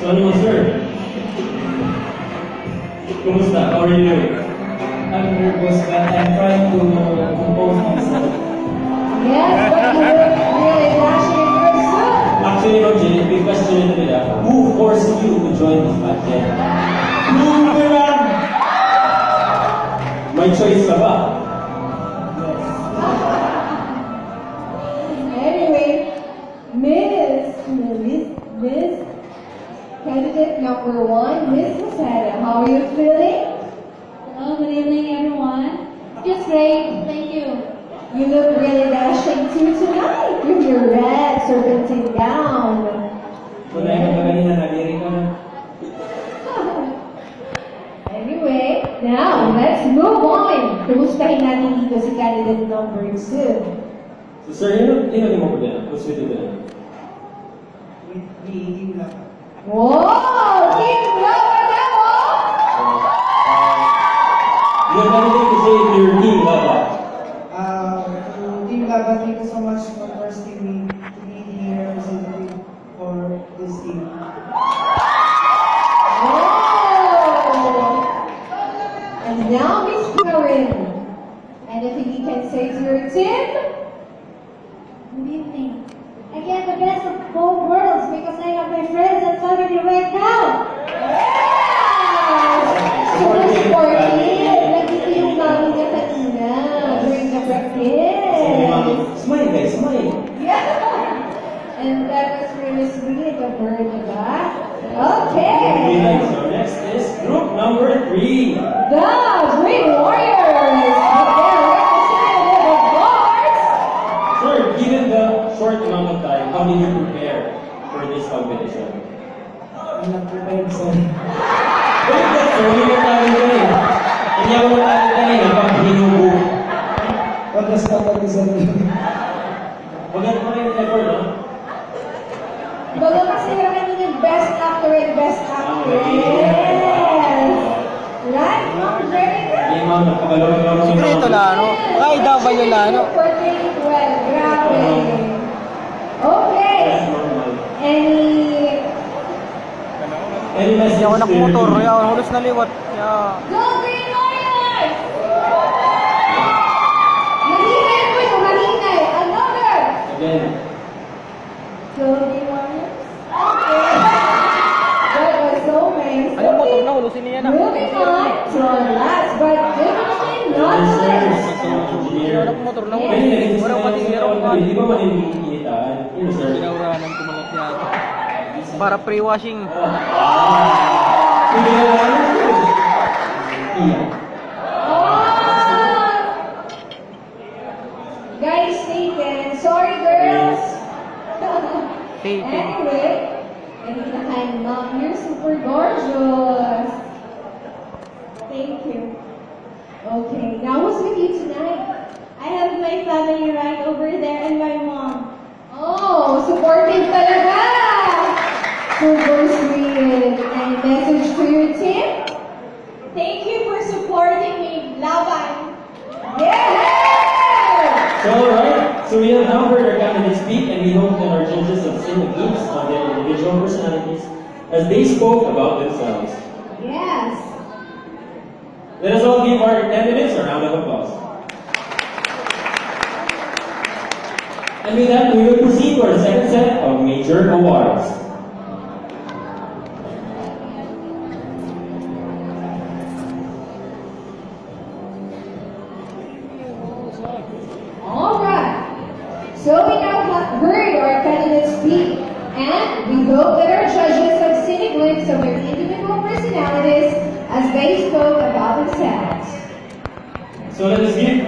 So ano sir? Kumusta? How are you doing? I'm nervous, but I'm trying to compose myself. Yes, but you look really dashing and very good. Actually, Ma'am Jane, big question ito nila. Who forced you to join this pageant? Who naman? May choice ka ba? Anyway, Miss Candidate number 1, Miss Rosetta, how are you feeling? Hello, good evening, everyone. Just great, thank you. You look really dashing too tonight with your red serpentine gown. Tunay ka ba kanina? Naliri ka na? Anyway, now let's move on. Kumustahin natin dito si candidate number 2. So sir, yun mo po din. What's with you din? With the team lang. Wow! Team love na mo! You have anything to say to your team, Lava? Team Lava, thank you so much for trusting me to be the representative for this team. Oh! And now Miss Karen. Anything you can say to your team? Good evening. I get the best of both worlds because I have my friends and family right now. Yes! Super supportive. Nandito yung mami niya kanina during the practice. Smile guys, smile. Yeah! And that was really sweet of her, diba? Okay, Okay! so next is group number 3. The Green Warriors! With their representative, of course! Sir, given the short amount of time, how did you prepare for this competition? I'm not prepared, sir. Wait, that's sir, hindi mo tayo ganun. Hindi ako tayo kanina pag hinubo. Pagkas na pag sir. Maganda pa rin effort, no? Bago kasi kami yung best actor and best actress. Okay. Right? Very good. Hindi ma'am, nagpagalawang-galawang yung Sikreto na, ano? Baka i-double yun na, ano? Portrayed it well. Grabe. Okay. That's normal. Any Any message Hindi ako to your nagmotor, team? kaya ako hulos na liwat. Kaya... Go Green Warriors! Mahinay po ito, mahinay. Another. Again. Go Green Warriors. Okay. That was so nice. Ano motor na, hulusin niya na. Moving on to our last but definitely not Yes, sir. least. So, engineer. Ano motor na, Ay, naging walang patigero sinasabi pa. ko, Di ba maninigitan? Yun, sir. Pinauranan ko malat yata. Para pre-washing. Sige na lang. Iya. Oh! Guys, taken. Sorry, girls. Taken. Anyway, anytime, Mom, you're super gorgeous. Thank you. Okay, now what's with you tonight? I have my family right over there and my mom. Oh, supportive talaga! Super sweet. Any message to your team? Thank you for supporting me, Laban. Yeah! So, alright. So, we have now heard our candidates speak, and we hope that our judges have seen the glimpse of their individual personalities as they spoke about themselves. Yes. Let us all give our candidates a round of applause. And with that, we will proceed to our second set of major awards. Alright. So we now have heard our candidates speak, and we hope that our judges have seen a glimpse of their individual personalities as they spoke about themselves. So let us give